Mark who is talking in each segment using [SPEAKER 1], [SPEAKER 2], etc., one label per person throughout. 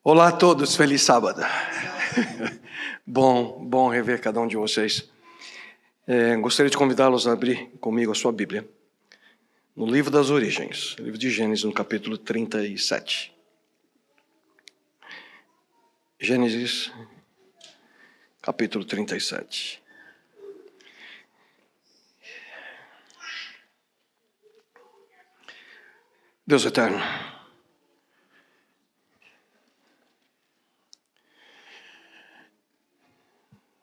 [SPEAKER 1] Olá a todos, feliz sábado. Bom rever cada um de vocês. Gostaria de convidá-los a abrir comigo a sua Bíblia, no livro das origens, livro de Gênesis, no capítulo 37. Gênesis, capítulo 37. Deus eterno,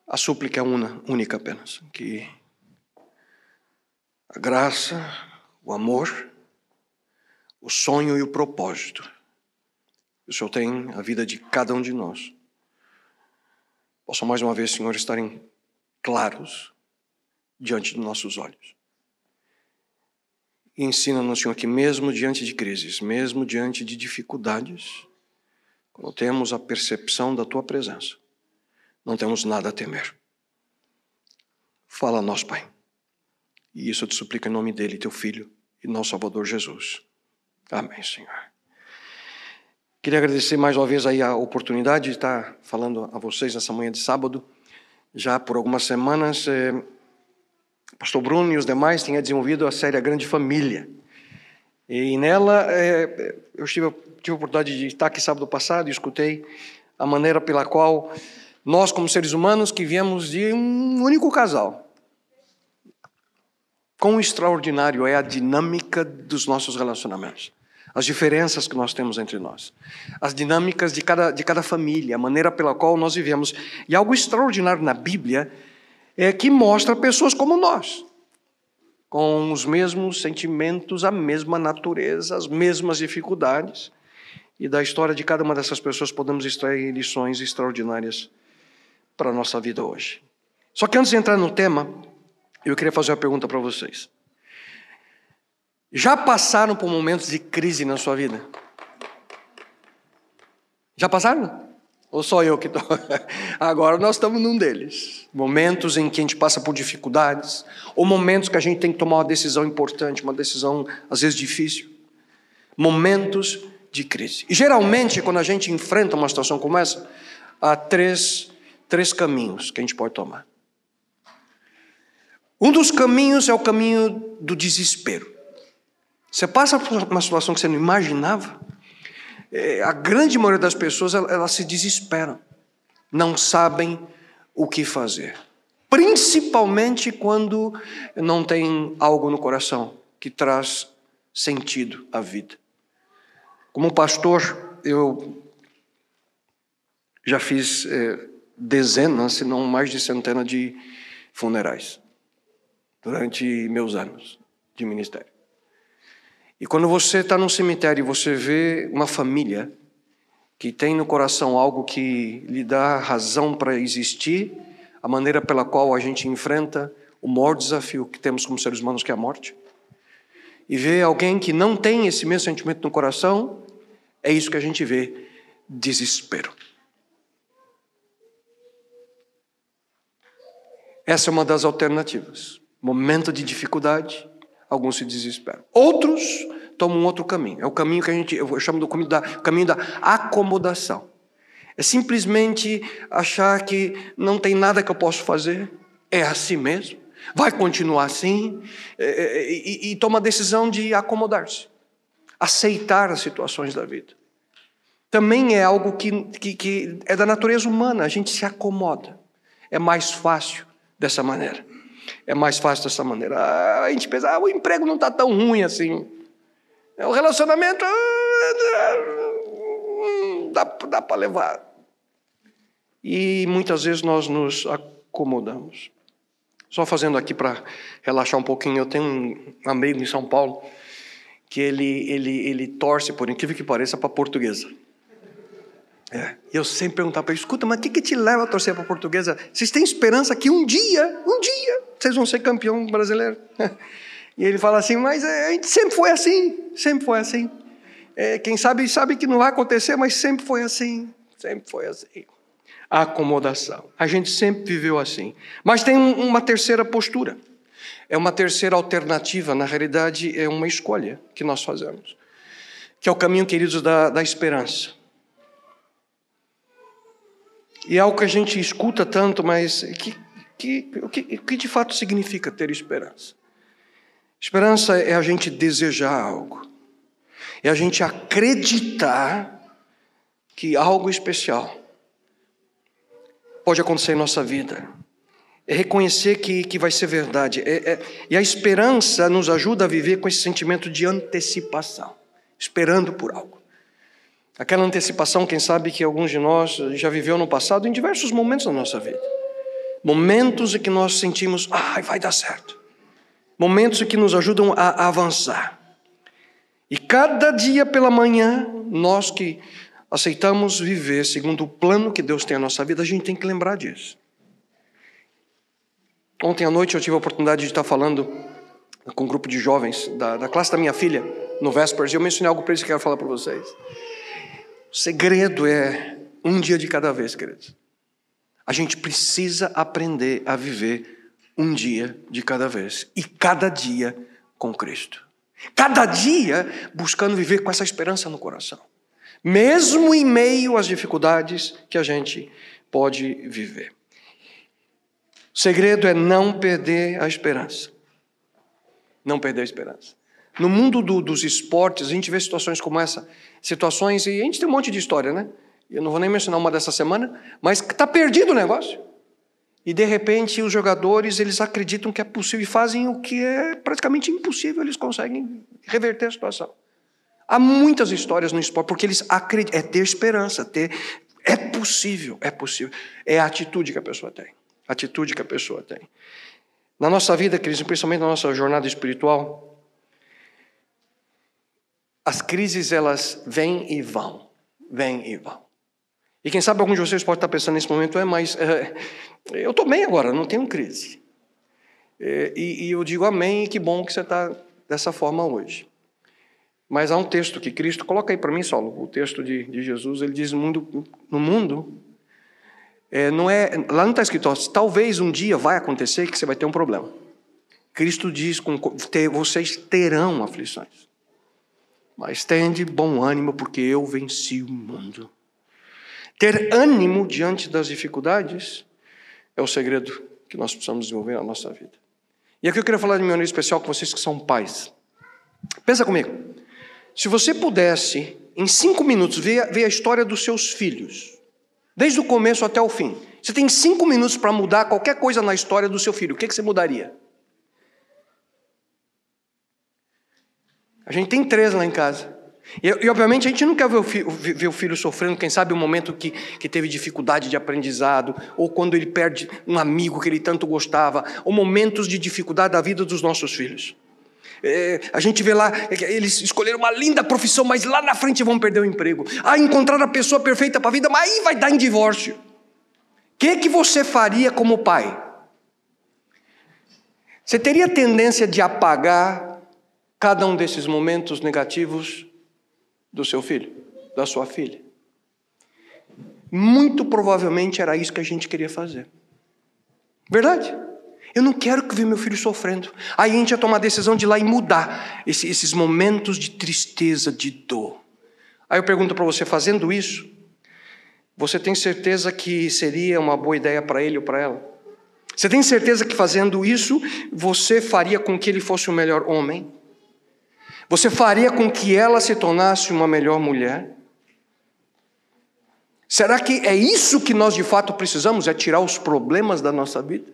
[SPEAKER 1] a súplica é única apenas, que a graça, o amor, o sonho e o propósito que o Senhor tem na vida de cada um de nós possam mais uma vez, Senhor, estarem claros diante dos nossos olhos. E ensina-nos, Senhor, que mesmo diante de crises, mesmo diante de dificuldades, quando temos a percepção da Tua presença, não temos nada a temer. Fala a nós, Pai. E isso eu te suplico em nome dele, Teu Filho e nosso Salvador Jesus. Amém, Senhor. Queria agradecer mais uma vez aí a oportunidade de estar falando a vocês nessa manhã de sábado. Já por algumas semanas, o pastor Bruno e os demais têm desenvolvido a série A Grande Família. E nela, eu tive a oportunidade de estar aqui sábado passado e escutei a maneira pela qual nós, como seres humanos, que viemos de um único casal, quão extraordinário é a dinâmica dos nossos relacionamentos, as diferenças que nós temos entre nós, as dinâmicas de cada família, a maneira pela qual nós vivemos. E algo extraordinário na Bíblia é que mostra pessoas como nós, com os mesmos sentimentos, a mesma natureza, as mesmas dificuldades. E da história de cada uma dessas pessoas podemos extrair lições extraordinárias para a nossa vida hoje. Só que antes de entrar no tema, eu queria fazer uma pergunta para vocês. Já passaram por momentos de crise na sua vida? Já passaram? Ou só eu que estou? Agora nós estamos num deles. Momentos em que a gente passa por dificuldades, ou momentos que a gente tem que tomar uma decisão importante, uma decisão às vezes difícil. Momentos de crise. E geralmente, quando a gente enfrenta uma situação como essa, há três caminhos que a gente pode tomar. Um dos caminhos é o caminho do desespero. Você passa por uma situação que você não imaginava, a grande maioria das pessoas, elas se desesperam, não sabem o que fazer. Principalmente quando não tem algo no coração que traz sentido à vida. Como pastor, eu já fiz dezenas, se não mais de centenas de funerais durante meus anos de ministério. E quando você está num cemitério e você vê uma família que tem no coração algo que lhe dá razão para existir, a maneira pela qual a gente enfrenta o maior desafio que temos como seres humanos, que é a morte, e vê alguém que não tem esse mesmo sentimento no coração, é isso que a gente vê: desespero. Essa é uma das alternativas. Momento de dificuldade, alguns se desesperam. Outros tomam um outro caminho. É o caminho que eu chamo do caminho da acomodação. É simplesmente achar que não tem nada que eu possa fazer, é assim mesmo, vai continuar assim, e toma a decisão de acomodar-se, aceitar as situações da vida. Também é algo que é da natureza humana, a gente se acomoda. É mais fácil dessa maneira. É mais fácil dessa maneira. A gente pensa, o emprego não está tão ruim assim. O relacionamento dá para levar. E muitas vezes nós nos acomodamos. Só fazendo aqui para relaxar um pouquinho, eu tenho um amigo em São Paulo que ele torce, por incrível que pareça, para a Portuguesa. Eu sempre perguntava para ele: escuta, mas o que te leva a torcer para a Portuguesa? Vocês têm esperança que um dia, vocês vão ser campeão brasileiro? E ele fala assim: mas a gente sempre foi assim. Quem sabe que não vai acontecer, mas sempre foi assim. A acomodação. A gente sempre viveu assim. Mas tem uma terceira postura. É uma terceira alternativa, na realidade é uma escolha que nós fazemos. Que é o caminho, queridos, da esperança. E é algo que a gente escuta tanto, mas o que de fato significa ter esperança? Esperança é a gente desejar algo. É a gente acreditar que algo especial pode acontecer em nossa vida. É reconhecer que vai ser verdade. E a esperança nos ajuda a viver com esse sentimento de antecipação, esperando por algo. Aquela antecipação, quem sabe que alguns de nós já viveu no passado em diversos momentos da nossa vida. Momentos em que nós sentimos, vai dar certo. Momentos em que nos ajudam a avançar. E cada dia pela manhã, nós que aceitamos viver segundo o plano que Deus tem na nossa vida, a gente tem que lembrar disso. Ontem à noite eu tive a oportunidade de estar falando com um grupo de jovens da classe da minha filha, no Vespers, e eu mencionei algo para eles que eu quero falar para vocês. O segredo é um dia de cada vez, queridos. A gente precisa aprender a viver um dia de cada vez. E cada dia com Cristo. Cada dia buscando viver com essa esperança no coração. Mesmo em meio às dificuldades que a gente pode viver. O segredo é não perder a esperança. Não perder a esperança. No mundo dos esportes, a gente vê situações como essa. Situações, e a gente tem um monte de história, né? Eu não vou nem mencionar uma dessa semana, mas está perdido o negócio. E de repente os jogadores, eles acreditam que é possível e fazem o que é praticamente impossível, eles conseguem reverter a situação. Há muitas histórias no esporte, porque eles acreditam, é ter esperança, é possível. É a atitude que a pessoa tem. A atitude que a pessoa tem. Na nossa vida, queridos, principalmente na nossa jornada espiritual, as crises, elas vêm e vão. E quem sabe algum de vocês pode estar pensando nesse momento, mas eu estou bem agora, não tenho crise. E eu digo amém, e que bom que você está dessa forma hoje. Mas há um texto que Cristo, coloca aí para mim, Saulo, o texto de Jesus, ele diz, no mundo, lá não está escrito, talvez um dia vai acontecer que você vai ter um problema. Cristo diz, vocês terão aflições. Mas tende bom ânimo, porque eu venci o mundo. Ter ânimo diante das dificuldades é o segredo que nós precisamos desenvolver na nossa vida. E aqui eu queria falar de maneira especial com vocês que são pais. Pensa comigo. Se você pudesse, em 5 minutos, ver a história dos seus filhos, desde o começo até o fim. Você tem 5 minutos para mudar qualquer coisa na história do seu filho. O que você mudaria? A gente tem 3 lá em casa. E obviamente a gente não quer ver o filho sofrendo, quem sabe o momento que teve dificuldade de aprendizado, ou quando ele perde um amigo que ele tanto gostava, ou momentos de dificuldade da vida dos nossos filhos. A gente vê lá, eles escolheram uma linda profissão, mas lá na frente vão perder o emprego. Encontraram a pessoa perfeita para a vida, mas aí vai dar em divórcio. O que você faria como pai? Você teria tendência de apagar cada um desses momentos negativos do seu filho, da sua filha? Muito provavelmente era isso que a gente queria fazer. Verdade? Eu não quero ver meu filho sofrendo. Aí a gente ia tomar a decisão de ir lá e mudar esses momentos de tristeza, de dor. Aí eu pergunto para você, fazendo isso, você tem certeza que seria uma boa ideia para ele ou para ela? Você tem certeza que fazendo isso, você faria com que ele fosse o melhor homem? Você faria com que ela se tornasse uma melhor mulher? Será que é isso que nós de fato precisamos? É tirar os problemas da nossa vida?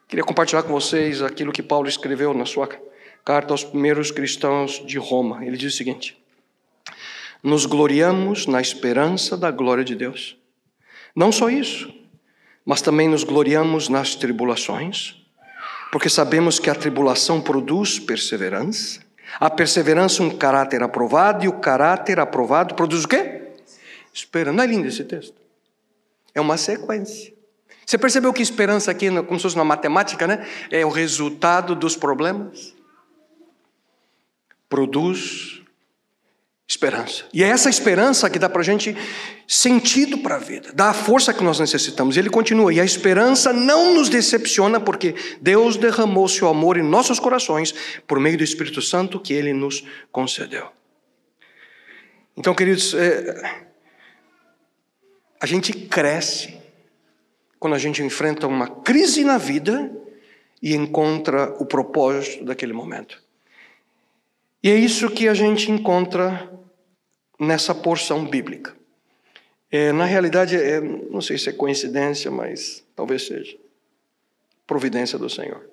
[SPEAKER 1] Queria compartilhar com vocês aquilo que Paulo escreveu na sua carta aos primeiros cristãos de Roma. Ele diz o seguinte: nos gloriamos na esperança da glória de Deus. Não só isso, mas também nos gloriamos nas tribulações, porque sabemos que a tribulação produz perseverança, a perseverança um caráter aprovado, e o caráter aprovado produz o quê? Esperança. Não é lindo esse texto? É uma sequência. Você percebeu que esperança aqui, como se fosse na matemática, né? É o resultado dos problemas. Produz esperança. E é essa esperança que dá para a gente sentido para a vida, dá a força que nós necessitamos. E ele continua, e a esperança não nos decepciona, porque Deus derramou seu amor em nossos corações por meio do Espírito Santo que ele nos concedeu. Então, queridos, A gente cresce quando a gente enfrenta uma crise na vida e encontra o propósito daquele momento. E é isso que a gente encontra nessa porção bíblica. Na realidade, não sei se é coincidência, mas talvez seja providência do Senhor.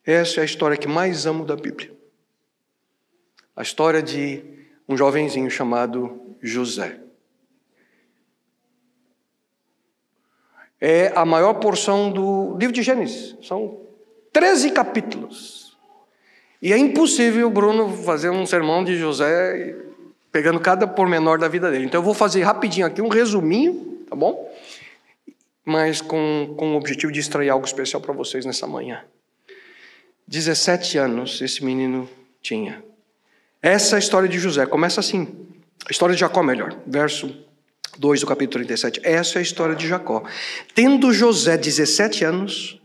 [SPEAKER 1] Essa é a história que mais amo da Bíblia. A história de um jovenzinho chamado José. É a maior porção do livro de Gênesis. São 13 capítulos. E é impossível, Bruno, fazer um sermão de José pegando cada pormenor da vida dele. Então eu vou fazer rapidinho aqui um resuminho, tá bom? Mas com o objetivo de extrair algo especial para vocês nessa manhã. 17 anos esse menino tinha. Essa é a história de José. Começa assim. A história de Jacó, melhor. Verso 2 do capítulo 37. Essa é a história de Jacó. Tendo José 17 anos,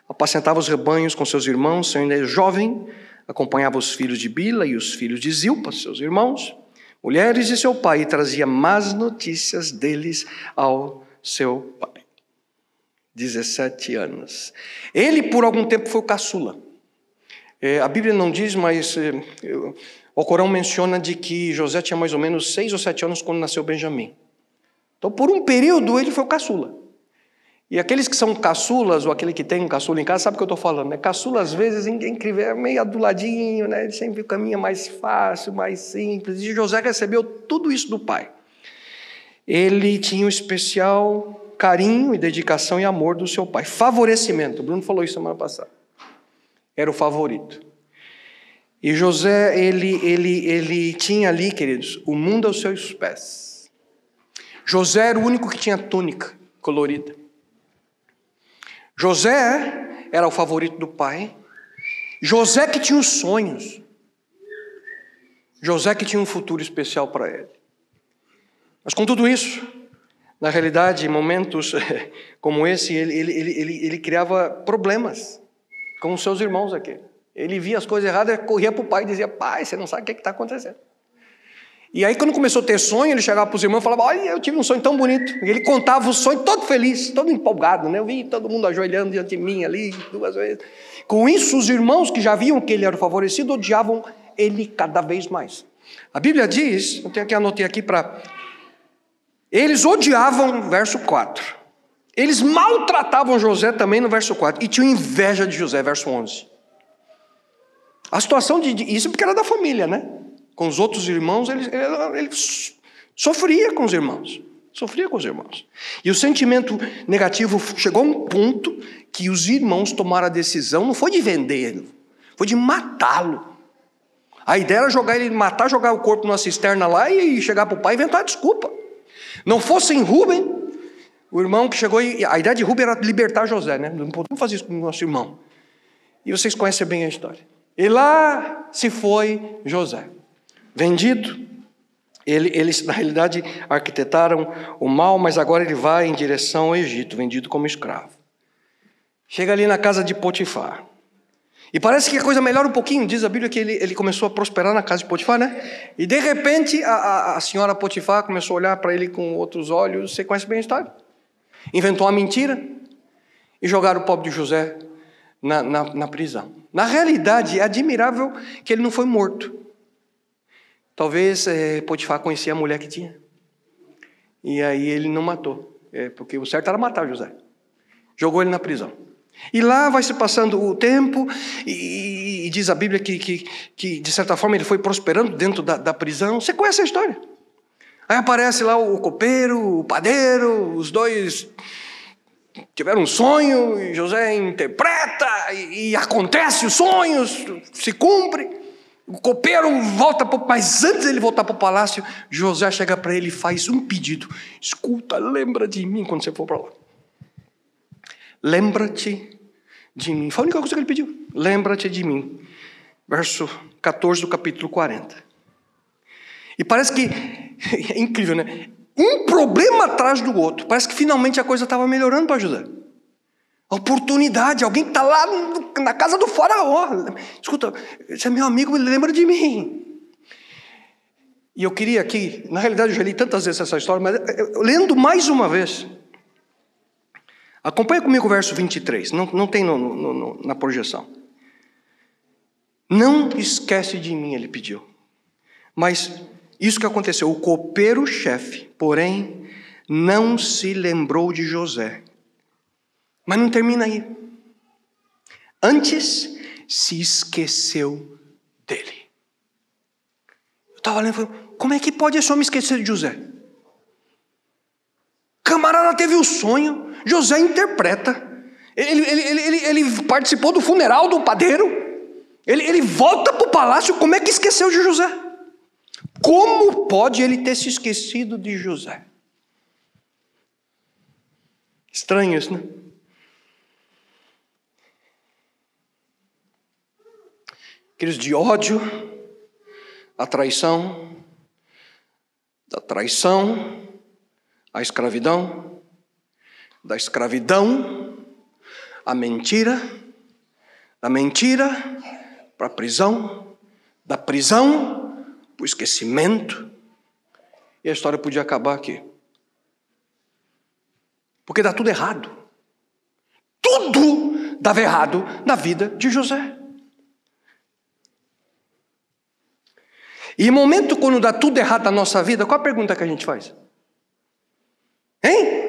[SPEAKER 1] apacentava os rebanhos com seus irmãos, sendo ainda jovem, acompanhava os filhos de Bila e os filhos de Zilpa, seus irmãos, mulheres de seu pai, e trazia más notícias deles ao seu pai. 17 anos. Ele, por algum tempo, foi o caçula. A Bíblia não diz, mas o Corão menciona de que José tinha mais ou menos 6 ou 7 anos quando nasceu Benjamim. Então, por um período, ele foi o caçula. E aqueles que são caçulas, ou aquele que tem um caçula em casa, sabe o que eu estou falando, né? Caçula, às vezes, é incrível, é meio aduladinho, né? Ele sempre caminha mais fácil, mais simples. E José recebeu tudo isso do pai. Ele tinha um especial carinho e dedicação e amor do seu pai. Favorecimento. O Bruno falou isso semana passada. Era o favorito. E José, ele tinha ali, queridos, o mundo aos seus pés. José era o único que tinha túnica colorida. José era o favorito do pai. José que tinha os sonhos. José que tinha um futuro especial para ele. Mas com tudo isso, na realidade, em momentos como esse, ele criava problemas com os seus irmãos aqui. Ele via as coisas erradas, corria para o pai e dizia: pai, você não sabe o que está acontecendo. E aí, quando começou a ter sonho, ele chegava para os irmãos e falava: olha, eu tive um sonho tão bonito. E ele contava o sonho todo feliz, todo empolgado, né? Eu vi todo mundo ajoelhando diante de mim ali 2 vezes. Com isso, os irmãos que já viam que ele era favorecido, odiavam ele cada vez mais. A Bíblia diz, eu tenho que anotei aqui para... Eles odiavam, verso 4. Eles maltratavam José também no verso 4. E tinham inveja de José, verso 11. A situação isso porque era da família, né? Com os outros irmãos, ele sofria com os irmãos. Sofria com os irmãos. E o sentimento negativo chegou a um ponto que os irmãos tomaram a decisão, não foi de vendê-lo, foi de matá-lo. A ideia era matar, jogar o corpo numa cisterna lá e chegar para o pai e inventar desculpa. Não fossem Rúben, o irmão que chegou, a ideia de Rúben era libertar José, né? Não podemos fazer isso com o nosso irmão. E vocês conhecem bem a história. E lá se foi José. Vendido, eles na realidade arquitetaram o mal, mas agora ele vai em direção ao Egito, vendido como escravo. Chega ali na casa de Potifar. E parece que a coisa melhora um pouquinho, diz a Bíblia que ele começou a prosperar na casa de Potifar, né? E de repente a senhora Potifar começou a olhar para ele com outros olhos. Você conhece bem a história? Inventou uma mentira e jogaram o pobre de José na prisão. Na realidade, é admirável que ele não foi morto. Talvez Potifar conhecia a mulher que tinha. E aí ele não matou. Porque o certo era matar José. Jogou ele na prisão. E lá vai se passando o tempo. E diz a Bíblia que de certa forma ele foi prosperando dentro da prisão. Você conhece a história? Aí aparece lá o copeiro, o padeiro. Os dois tiveram um sonho. E José interpreta. E acontece os sonhos. Se cumpre. O copeiro volta, mas antes de ele voltar para o palácio, José chega para ele e faz um pedido: escuta, lembra de mim quando você for para lá. Lembra-te de mim. Foi a única coisa que ele pediu. Lembra-te de mim. Verso 14 do capítulo 40. E parece que, é incrível, né? Um problema atrás do outro. Parece que finalmente a coisa estava melhorando para José. A oportunidade, alguém que está lá na casa do faraó. Escuta, você é meu amigo, lembra de mim. E eu queria aqui, na realidade eu já li tantas vezes essa história, mas lendo mais uma vez. Acompanha comigo o verso 23, não tem na projeção. Não esquece de mim, ele pediu. Mas isso que aconteceu, o copeiro-chefe, porém, não se lembrou de José. Mas não termina aí. Antes, se esqueceu dele. Eu estava lendo e falei, como é que pode esse homem esquecer de José? Camarada teve o sonho, José interpreta. Ele participou do funeral do padeiro. Ele volta para o palácio, como é que esqueceu de José? Como pode ele ter se esquecido de José? Estranho isso, né? Aqueles de ódio, a traição, da traição, a escravidão, da escravidão, a mentira, da mentira para a prisão, da prisão para o esquecimento. E a história podia acabar aqui. Porque dá tudo errado. Tudo dava errado na vida de José. E no momento quando dá tudo errado na nossa vida, qual a pergunta que a gente faz? Hein?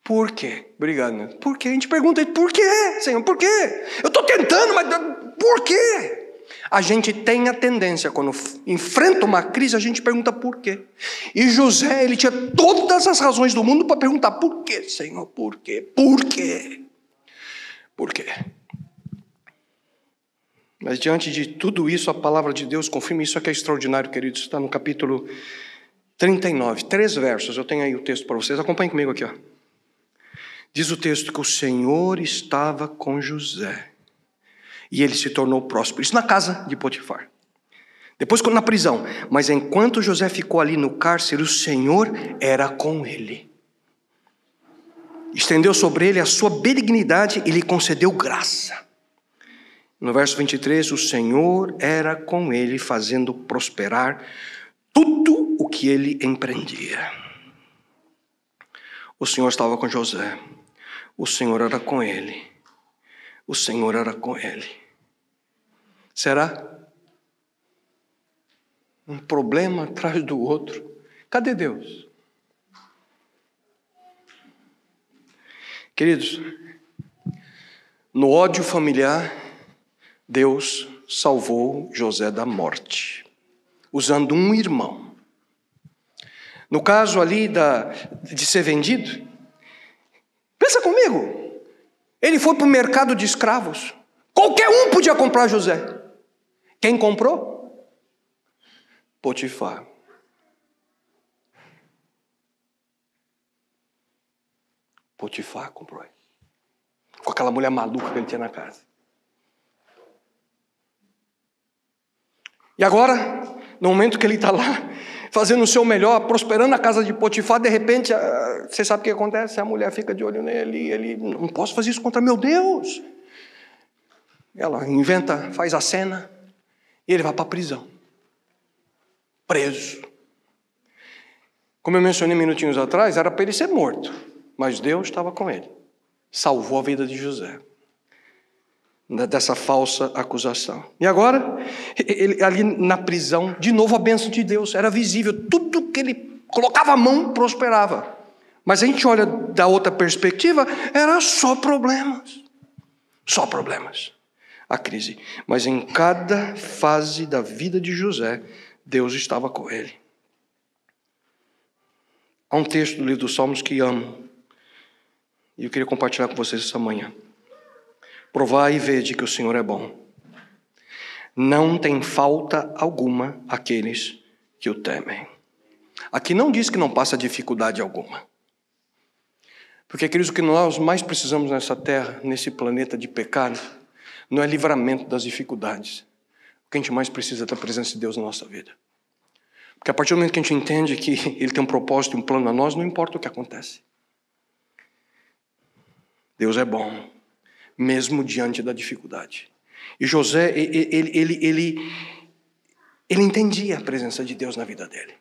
[SPEAKER 1] Por quê? Obrigado, né? Por quê? A gente pergunta, por quê, Senhor? Por quê? Eu estou tentando, mas por quê? A gente tem a tendência, quando enfrenta uma crise, a gente pergunta por quê. E José, ele tinha todas as razões do mundo para perguntar, por quê, Senhor? Por quê? Por quê? Por quê? Mas diante de tudo isso, a palavra de Deus confirma isso aqui é extraordinário, queridos. Está no capítulo 39, 3 versos. Eu tenho aí o texto para vocês. Acompanhem comigo aqui, ó. Diz o texto que o Senhor estava com José e ele se tornou próspero. Isso na casa de Potifar. Depois na prisão. Mas enquanto José ficou ali no cárcere, o Senhor era com ele. Estendeu sobre ele a sua benignidade e lhe concedeu graça. No verso 23, o Senhor era com ele, fazendo prosperar tudo o que ele empreendia. O Senhor estava com José. O Senhor era com ele. O Senhor era com ele. Será? Um problema atrás do outro. Cadê Deus? Queridos, no ódio familiar, Deus salvou José da morte, usando um irmão. No caso ali de ser vendido, pensa comigo, ele foi para o mercado de escravos, qualquer um podia comprar José. Quem comprou? Potifar. Potifar comprou ele, com aquela mulher maluca que ele tinha na casa. E agora, no momento que ele está lá, fazendo o seu melhor, prosperando na casa de Potifar, de repente, você sabe o que acontece? A mulher fica de olho nele, ele, não posso fazer isso contra meu Deus. Ela inventa, faz a cena, e ele vai para a prisão. Preso. Como eu mencionei minutinhos atrás, era para ele ser morto, mas Deus estava com ele. Salvou a vida de José dessa falsa acusação. E agora, ele, ali na prisão, de novo a bênção de Deus, era visível, tudo que ele colocava a mão prosperava. Mas a gente olha da outra perspectiva, era só problemas. Só problemas. A crise. Mas em cada fase da vida de José, Deus estava com ele. Há um texto do livro dos Salmos que amo, e eu queria compartilhar com vocês essa manhã. Provai e vede que o Senhor é bom. Não tem falta alguma aqueles que o temem. Aqui não diz que não passa dificuldade alguma. Porque, queridos, o que nós mais precisamos nessa terra, nesse planeta de pecado, não é livramento das dificuldades. O que a gente mais precisa é da presença de Deus na nossa vida. Porque a partir do momento que a gente entende que Ele tem um propósito e um plano a nós, não importa o que acontece. Deus é bom, mesmo diante da dificuldade. E José, ele Ele entendia a presença de Deus na vida dele.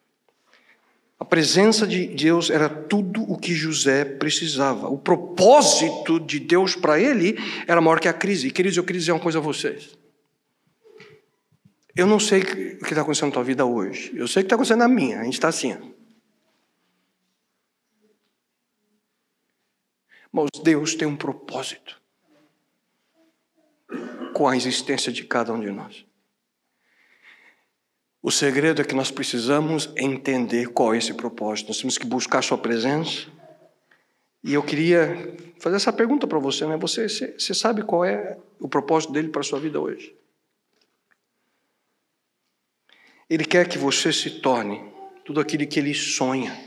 [SPEAKER 1] A presença de Deus era tudo o que José precisava. O propósito de Deus para ele era maior que a crise. E, queridos, eu queria dizer uma coisa a vocês. Eu não sei o que está acontecendo na tua vida hoje. Eu sei o que está acontecendo na minha. A gente está assim. Mas Deus tem um propósito com a existência de cada um de nós. O segredo é que nós precisamos entender qual é esse propósito. Nós temos que buscar a sua presença. E eu queria fazer essa pergunta para você, né? Você sabe qual é o propósito dele para a sua vida hoje? Ele quer que você se torne tudo aquilo que ele sonha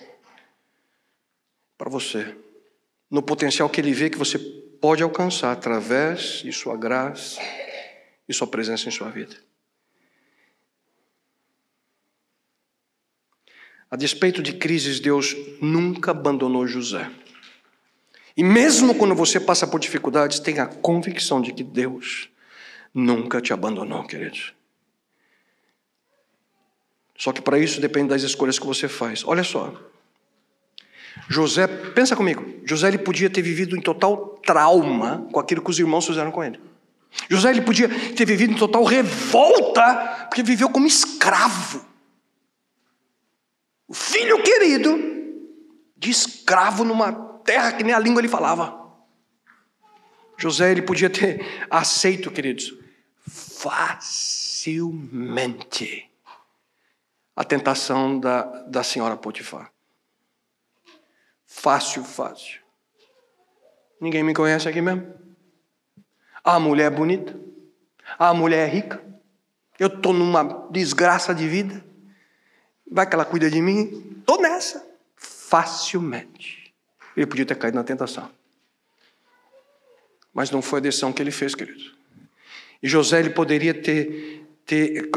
[SPEAKER 1] para você. No potencial que ele vê que você pode alcançar através de sua graça e sua presença em sua vida. A despeito de crises, Deus nunca abandonou José. E mesmo quando você passa por dificuldades, tenha a convicção de que Deus nunca te abandonou, queridos. Só que para isso depende das escolhas que você faz. Olha só. José, pensa comigo, José ele podia ter vivido em total trauma com aquilo que os irmãos fizeram com ele. José ele podia ter vivido em total revolta, porque viveu como escravo. O filho querido de escravo numa terra que nem a língua ele falava. José ele podia ter aceito, queridos, facilmente a tentação da senhora Potifar. Fácil. Ninguém me conhece aqui mesmo. A mulher é bonita. A mulher é rica. Eu estou numa desgraça de vida. Vai que ela cuida de mim. Estou nessa. Facilmente. Ele podia ter caído na tentação. Mas não foi a decisão que ele fez, querido. E José, ele poderia ter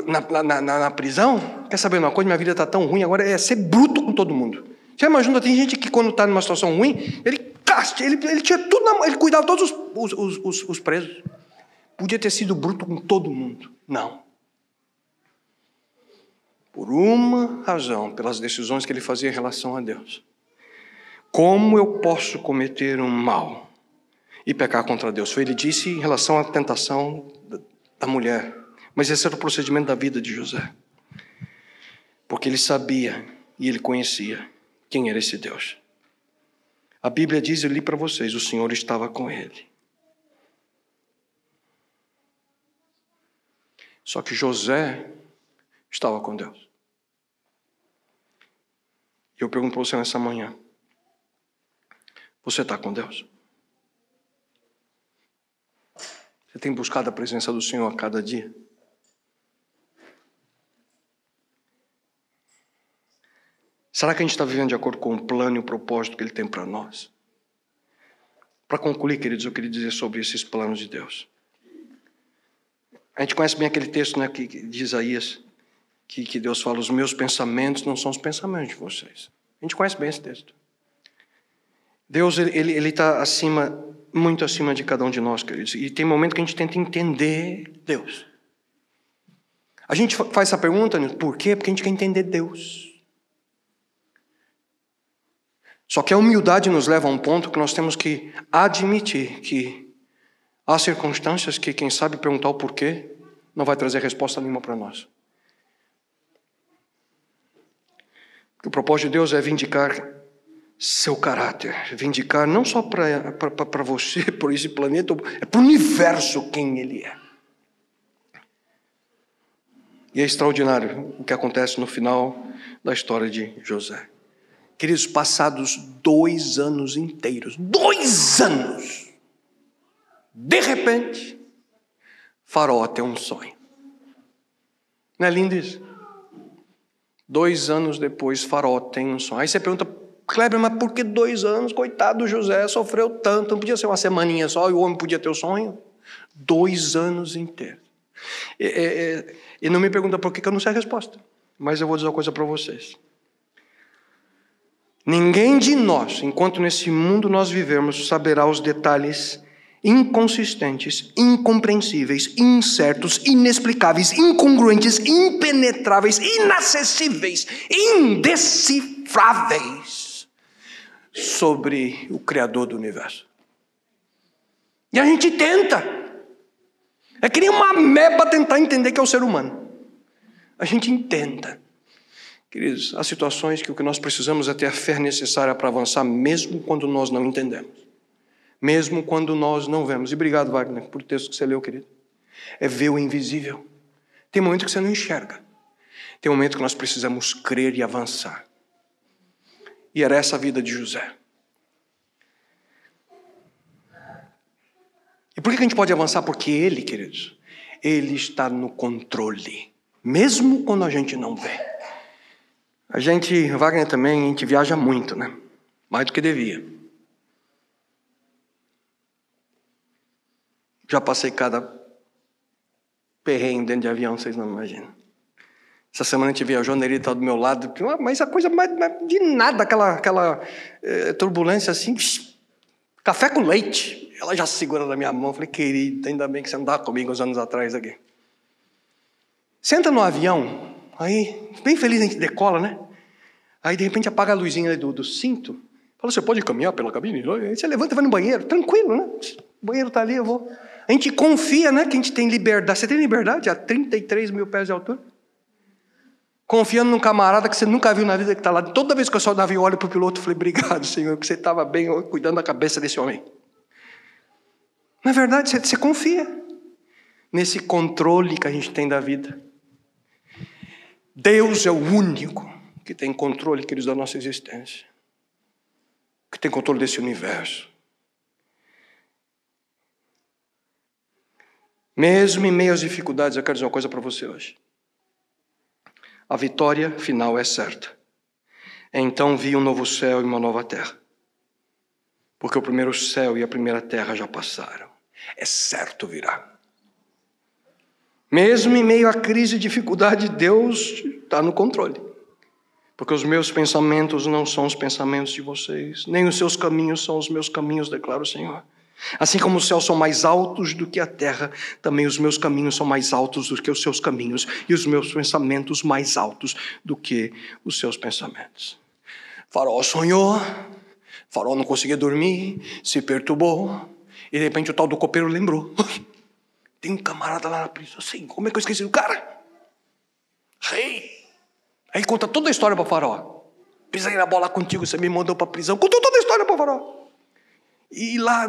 [SPEAKER 1] na prisão. Quer saber uma coisa? Minha vida está tão ruim agora, é ser bruto com todo mundo. Você imagina, tem gente que quando está numa situação ruim, ele tinha tudo na mão, ele cuidava de todos os presos. Podia ter sido bruto com todo mundo. Não. Por uma razão, pelas decisões que ele fazia em relação a Deus. Como eu posso cometer um mal e pecar contra Deus? Foi ele disse em relação à tentação da mulher. Mas esse era o procedimento da vida de José. Porque ele sabia e ele conhecia quem era esse Deus. A Bíblia diz, eu li para vocês, o Senhor estava com ele. Só que José estava com Deus. E eu pergunto para você nessa manhã, você está com Deus? Você tem buscado a presença do Senhor a cada dia? Será que a gente está vivendo de acordo com o plano e o propósito que Ele tem para nós? Para concluir, queridos, eu queria dizer sobre esses planos de Deus. A gente conhece bem aquele texto, né, de Isaías, que Deus fala, os meus pensamentos não são os pensamentos de vocês. A gente conhece bem esse texto. Deus, Ele está acima, muito acima de cada um de nós, queridos. E tem momento que a gente tenta entender Deus. A gente faz essa pergunta, né, por quê? Porque a gente quer entender Deus. Só que a humildade nos leva a um ponto que nós temos que admitir que há circunstâncias que quem sabe perguntar o porquê não vai trazer resposta nenhuma para nós. O propósito de Deus é vindicar seu caráter, vindicar não só para você, por esse planeta, é para o universo quem Ele é. E é extraordinário o que acontece no final da história de José. Queridos, passados 2 anos inteiros, 2 anos, de repente, Faraó tem um sonho. Não é lindo isso? 2 anos depois, Faraó tem um sonho. Aí você pergunta, Kleber, mas por que 2 anos? Coitado do José, sofreu tanto, não podia ser uma semaninha só e o homem podia ter o sonho? 2 anos inteiros. E não me pergunta por que eu não sei a resposta, mas eu vou dizer uma coisa para vocês. Ninguém de nós, enquanto nesse mundo nós vivemos, saberá os detalhes inconsistentes, incompreensíveis, incertos, inexplicáveis, incongruentes, impenetráveis, inacessíveis, indecifráveis sobre o Criador do universo. E a gente tenta. É que nem uma ameba tentar entender que é o ser humano. A gente tenta. Queridos, há situações que o que nós precisamos é ter a fé necessária para avançar, mesmo quando nós não entendemos. Mesmo quando nós não vemos. E obrigado, Wagner, por o texto que você leu, querido. É ver o invisível. Tem momento que você não enxerga. Tem momento que nós precisamos crer e avançar. E era essa a vida de José. E por que a gente pode avançar? Porque ele, queridos, ele está no controle. Mesmo quando a gente não vê. A gente, Wagner também, a gente viaja muito, né? Mais do que devia. Já passei cada perrengue dentro de avião, vocês não imaginam. Essa semana a gente viajou, Neri está do meu lado, mas a coisa mais de nada, aquela turbulência assim, café com leite. Ela já segura na minha mão, eu falei, querida, ainda bem que você não estava comigo uns anos atrás aqui. Senta no avião, aí, bem feliz a gente decola, né? Aí de repente apaga a luzinha do cinto, fala, você pode caminhar pela cabine? Aí você levanta e vai no banheiro, tranquilo, né? O banheiro está ali, eu vou. A gente confia, né, que a gente tem liberdade. Você tem liberdade a 33 mil pés de altura? Confiando num camarada que você nunca viu na vida que está lá. Toda vez que eu saio do avião, olho para o piloto e falei, obrigado, Senhor, que você estava bem cuidando da cabeça desse homem. Na verdade, você confia nesse controle que a gente tem da vida. Deus é o único que tem controle, queridos, da nossa existência. Que tem controle desse universo. Mesmo em meio às dificuldades, eu quero dizer uma coisa para você hoje. A vitória final é certa. Então vi um novo céu e uma nova terra. Porque o primeiro céu e a primeira terra já passaram. É certo virá. Mesmo em meio à crise e dificuldade, Deus está no controle. Porque os meus pensamentos não são os pensamentos de vocês, nem os seus caminhos são os meus caminhos, declara o Senhor. Assim como os céus são mais altos do que a terra, também os meus caminhos são mais altos do que os seus caminhos, e os meus pensamentos mais altos do que os seus pensamentos. Faraó sonhou, Faraó não conseguia dormir, se perturbou, e de repente o tal do copeiro lembrou. Tem um camarada lá na prisão, assim, como é que eu esqueci do cara? Rei. Aí conta toda a história para Faraó. Pisei na bola contigo, você me mandou para a prisão. Contou toda a história para Faraó. E lá,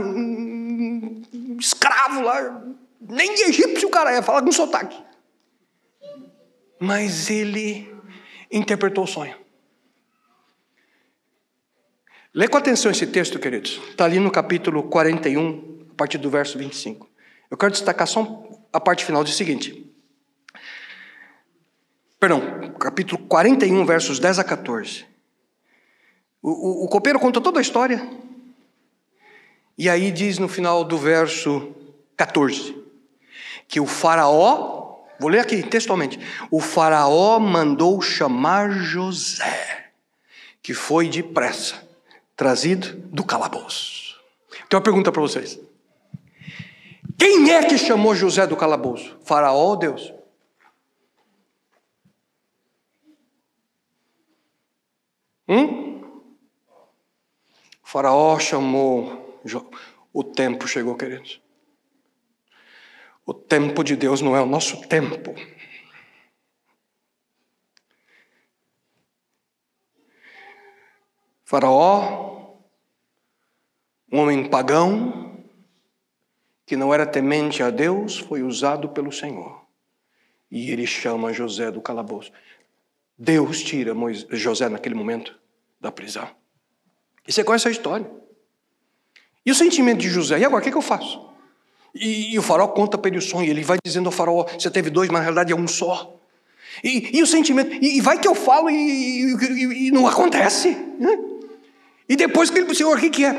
[SPEAKER 1] escravo lá, nem de egípcio o cara é, fala com sotaque. Mas ele interpretou o sonho. Lê com atenção esse texto, queridos. Está ali no capítulo 41, a partir do verso 25. Eu quero destacar só a parte final, diz o seguinte. Perdão, capítulo 41, versos 10 a 14. O copeiro conta toda a história. E aí diz no final do verso 14, que o faraó, vou ler aqui textualmente, o faraó mandou chamar José, que foi depressa trazido do calabouço. Tenho uma pergunta para vocês. Quem é que chamou José do calabouço? Faraó ou Deus? O faraó chamou. O tempo chegou, queridos. O tempo de Deus não é o nosso tempo. Faraó, um homem pagão, que não era temente a Deus, foi usado pelo Senhor. E ele chama José do calabouço. Deus tira José naquele momento da prisão. E você conhece a história. E o sentimento de José? E agora, o que eu faço? E o faraó conta para ele o sonho. Ele vai dizendo ao faraó, você teve dois, mas na realidade é um só. E o sentimento? E vai que eu falo e não acontece. Né? E depois que ele disse, Senhor, o que é?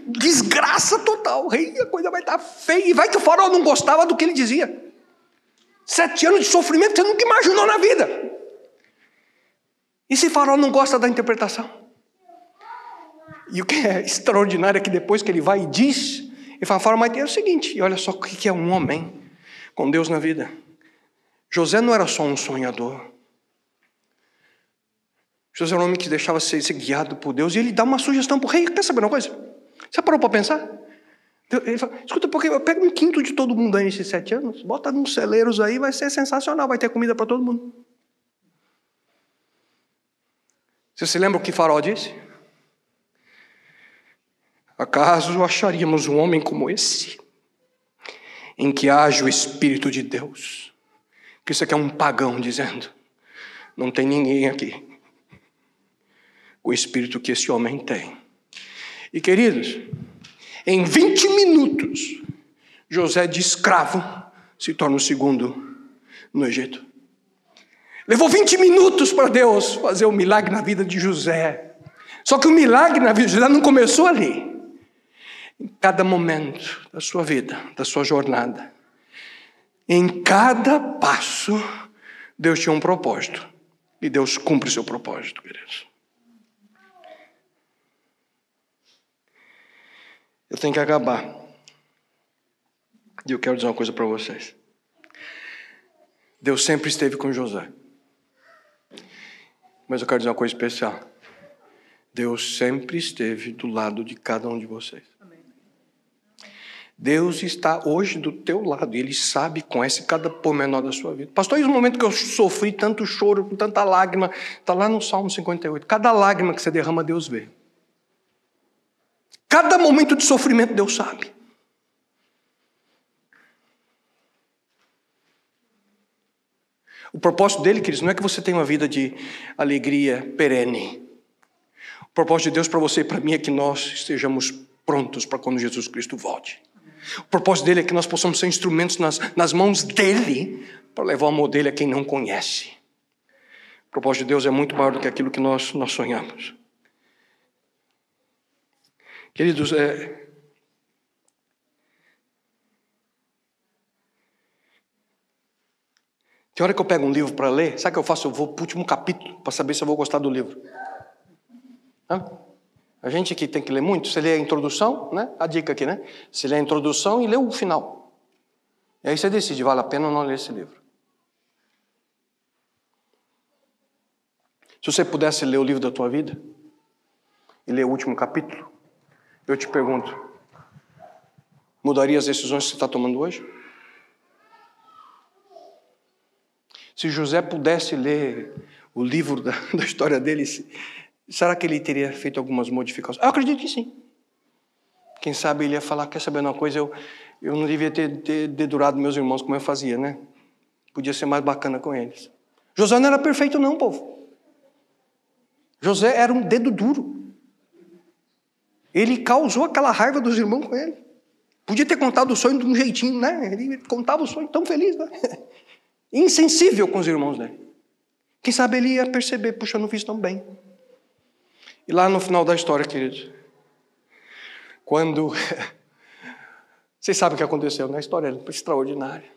[SPEAKER 1] Desgraça total. A coisa vai estar feia. E vai que o faraó não gostava do que ele dizia. 7 anos de sofrimento que você nunca imaginou na vida. E se o faraó não gosta da interpretação? E o que é extraordinário é que depois que ele vai e diz, Ele fala, mas é o seguinte, e olha só o que é um homem com Deus na vida. José não era só um sonhador. José era um homem que deixava ser guiado por Deus, e ele dá uma sugestão para o rei. Quer saber uma coisa? Você parou para pensar? Ele fala, escuta, porque eu pego 1/5 de todo mundo aí nesses 7 anos, bota nos celeiros aí, vai ser sensacional, vai ter comida para todo mundo. Você se lembra o que Faraó disse? Acaso acharíamos um homem como esse, em que haja o Espírito de Deus? Que isso aqui é um pagão dizendo, não tem ninguém aqui com o Espírito que esse homem tem. E queridos, em 20 minutos, José de escravo se torna o segundo no Egito. Levou 20 minutos para Deus fazer o milagre na vida de José. Só que o milagre na vida de José não começou ali. Em cada momento da sua vida, da sua jornada, em cada passo, Deus tinha um propósito. E Deus cumpre o seu propósito, queridos. Eu tenho que acabar. E eu quero dizer uma coisa para vocês. Deus sempre esteve com José. Mas eu quero dizer uma coisa especial. Deus sempre esteve do lado de cada um de vocês. Deus está hoje do teu lado. E Ele sabe, conhece cada pormenor da sua vida. Pastor, e o momento que eu sofri tanto choro, com tanta lágrima, está lá no Salmo 58. Cada lágrima que você derrama, Deus vê. Cada momento de sofrimento, Deus sabe. O propósito dele, queridos, não é que você tenha uma vida de alegria perene. O propósito de Deus para você e para mim é que nós estejamos prontos para quando Jesus Cristo volte. O propósito dele é que nós possamos ser instrumentos nas mãos dele para levar o amor dele a quem não conhece. O propósito de Deus é muito maior do que aquilo que nós sonhamos. Queridos, tem hora que eu pego um livro para ler, sabe o que eu faço? Eu vou para o último capítulo para saber se eu vou gostar do livro. A gente aqui tem que ler muito, você lê a introdução, né? A dica aqui, né? Você lê a introdução e lê o final. E aí você decide, vale a pena ou não ler esse livro. Se você pudesse ler o livro da tua vida e ler o último capítulo, eu te pergunto, mudaria as decisões que você está tomando hoje? Se José pudesse ler o livro da história dele, será que ele teria feito algumas modificações? Eu acredito que sim. Quem sabe ele ia falar, quer saber uma coisa, eu não devia ter dedurado meus irmãos como eu fazia, né? Podia ser mais bacana com eles. José não era perfeito não, povo. José era um dedo duro. Ele causou aquela raiva dos irmãos com ele. Podia ter contado o sonho de um jeitinho, né? Ele contava o sonho tão feliz, né? Insensível com os irmãos dele. Quem sabe ele ia perceber, puxa, eu não fiz tão bem. E lá no final da história, queridos, quando... Vocês sabem o que aconteceu, né? A história é extraordinária.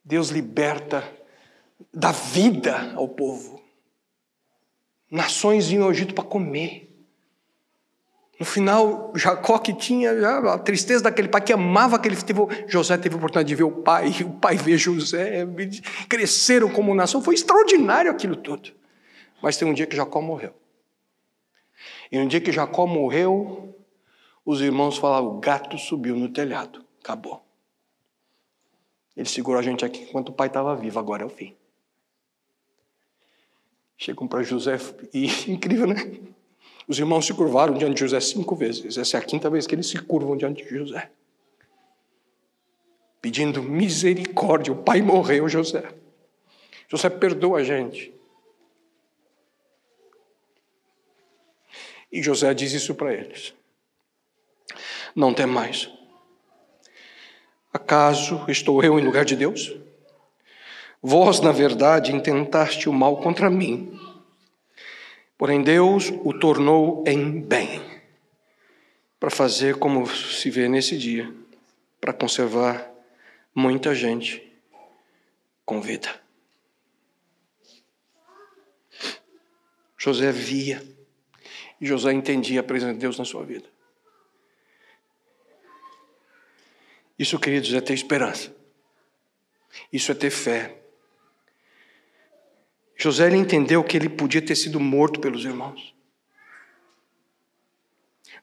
[SPEAKER 1] Deus liberta, dá vida ao povo. Nações iam ao Egito para comer. No final, Jacó, que tinha já a tristeza daquele pai, que amava aquele filho, José teve a oportunidade de ver o pai ver José, cresceram como nação, foi extraordinário aquilo tudo. Mas tem um dia que Jacó morreu. E no dia que Jacó morreu, os irmãos falaram, o gato subiu no telhado, acabou. Ele segurou a gente aqui enquanto o pai estava vivo, agora é o fim. Chegam para José, e incrível, né? Os irmãos se curvaram diante de José 5 vezes. Essa é a 5ª vez que eles se curvam diante de José. Pedindo misericórdia. O pai morreu, José. José perdoa a gente. E José diz isso para eles. Não tem mais. Acaso estou eu em lugar de Deus? Vós, na verdade, intentaste o mal contra mim. Porém, Deus o tornou em bem, para fazer como se vê nesse dia, para conservar muita gente com vida. José via, e José entendia a presença de Deus na sua vida. Isso, queridos, é ter esperança. Isso é ter fé. José, ele entendeu que ele podia ter sido morto pelos irmãos.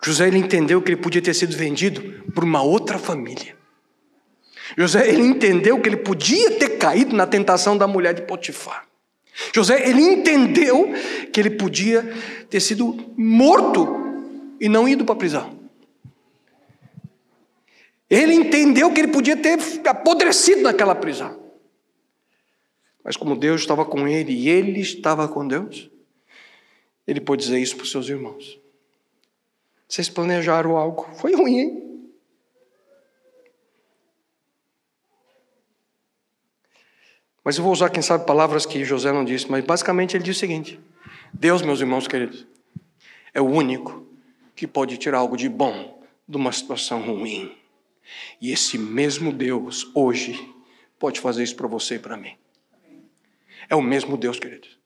[SPEAKER 1] José, ele entendeu que ele podia ter sido vendido por uma outra família. José, ele entendeu que ele podia ter caído na tentação da mulher de Potifar. José, ele entendeu que ele podia ter sido morto e não ido para a prisão. Ele entendeu que ele podia ter apodrecido naquela prisão. Mas como Deus estava com ele e ele estava com Deus, ele pôde dizer isso para os seus irmãos. Vocês planejaram algo. Foi ruim, hein? Mas eu vou usar, quem sabe, palavras que José não disse, mas basicamente ele diz o seguinte: Deus, meus irmãos queridos, é o único que pode tirar algo de bom de uma situação ruim. E esse mesmo Deus, hoje, pode fazer isso para você e para mim. É o mesmo Deus, queridos.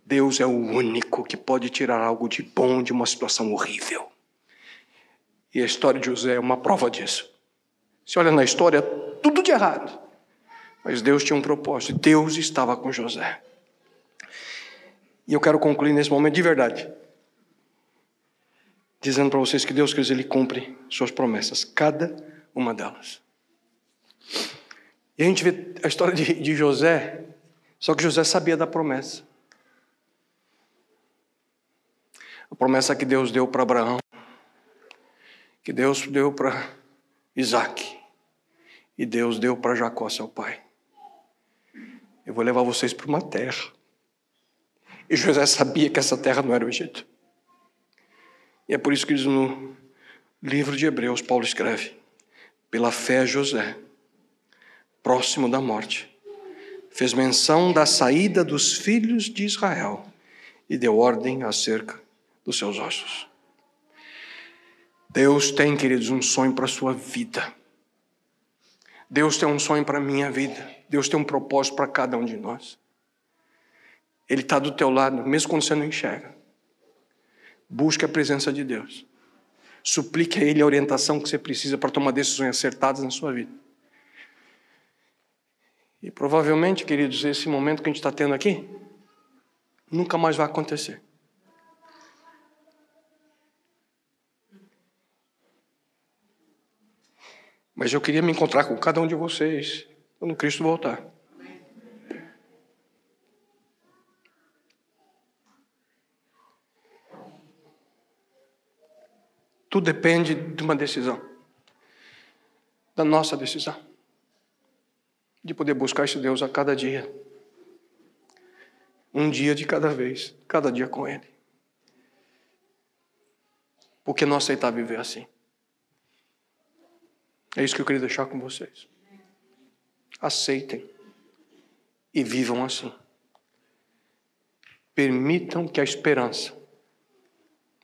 [SPEAKER 1] Deus é o único que pode tirar algo de bom de uma situação horrível. E a história de José é uma prova disso. Você olha na história, tudo de errado. Mas Deus tinha um propósito. Deus estava com José. E eu quero concluir nesse momento de verdade, dizendo para vocês que Deus, queridos, Ele cumpre suas promessas. Cada uma delas. E a gente vê a história de José, só que José sabia da promessa. A promessa que Deus deu para Abraão, que Deus deu para Isaac, e Deus deu para Jacó, seu pai. Eu vou levar vocês para uma terra. E José sabia que essa terra não era o Egito. E é por isso que diz no livro de Hebreus, Paulo escreve: pela fé José, próximo da morte, fez menção da saída dos filhos de Israel e deu ordem acerca dos seus ossos. Deus tem, queridos, um sonho para a sua vida. Deus tem um sonho para a minha vida. Deus tem um propósito para cada um de nós. Ele está do teu lado, mesmo quando você não enxerga. Busque a presença de Deus. Suplique a Ele a orientação que você precisa para tomar decisões acertadas na sua vida. E provavelmente, queridos, esse momento que a gente está tendo aqui, nunca mais vai acontecer. Mas eu queria me encontrar com cada um de vocês quando Cristo voltar. Tudo depende de uma decisão. Da nossa decisão. De poder buscar esse Deus a cada dia. Um dia de cada vez. Cada dia com Ele. Por que não aceitar viver assim? É isso que eu queria deixar com vocês. Aceitem e vivam assim. Permitam que a esperança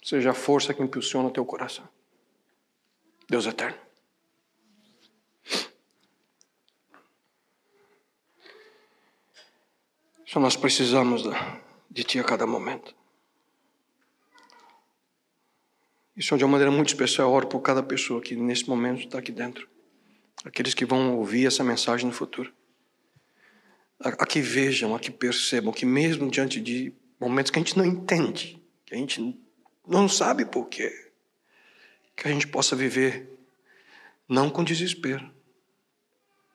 [SPEAKER 1] seja a força que impulsiona o teu coração. Deus eterno. Só nós precisamos de Ti a cada momento. Isso de uma maneira muito especial, eu oro por cada pessoa que nesse momento está aqui dentro. Aqueles que vão ouvir essa mensagem no futuro. A que vejam, a que percebam que mesmo diante de momentos que a gente não entende, que a gente não sabe por quê, que a gente possa viver não com desespero,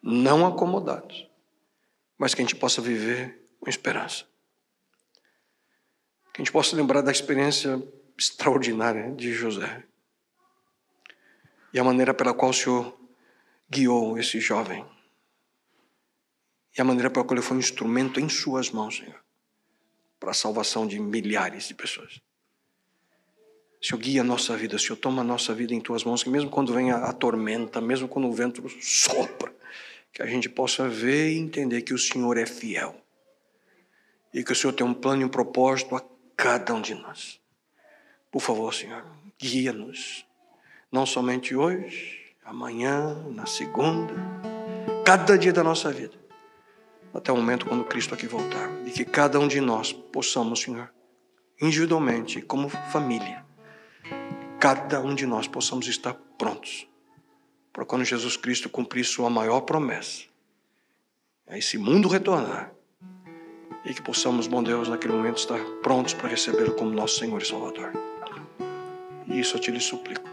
[SPEAKER 1] não acomodados, mas que a gente possa viver com esperança. Que a gente possa lembrar da experiência extraordinária de José e a maneira pela qual o Senhor guiou esse jovem e a maneira pela qual ele foi um instrumento em suas mãos, Senhor, para a salvação de milhares de pessoas. Senhor, guia a nossa vida, Senhor, toma a nossa vida em Tuas mãos, que mesmo quando vem a tormenta, mesmo quando o vento sopra, que a gente possa ver e entender que o Senhor é fiel e que o Senhor tem um plano e um propósito a cada um de nós. Por favor, Senhor, guia-nos, não somente hoje, amanhã, na segunda, cada dia da nossa vida, até o momento quando Cristo aqui voltar. E que cada um de nós possamos, Senhor, individualmente, como família, cada um de nós possamos estar prontos para quando Jesus Cristo cumprir sua maior promessa, a esse mundo retornar, e que possamos, bom Deus, naquele momento estar prontos para recebê-lo como nosso Senhor e Salvador. E isso eu te lhe suplico.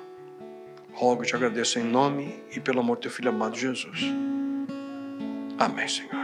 [SPEAKER 1] Rogo e te agradeço em nome e pelo amor do teu Filho amado Jesus. Amém, Senhor.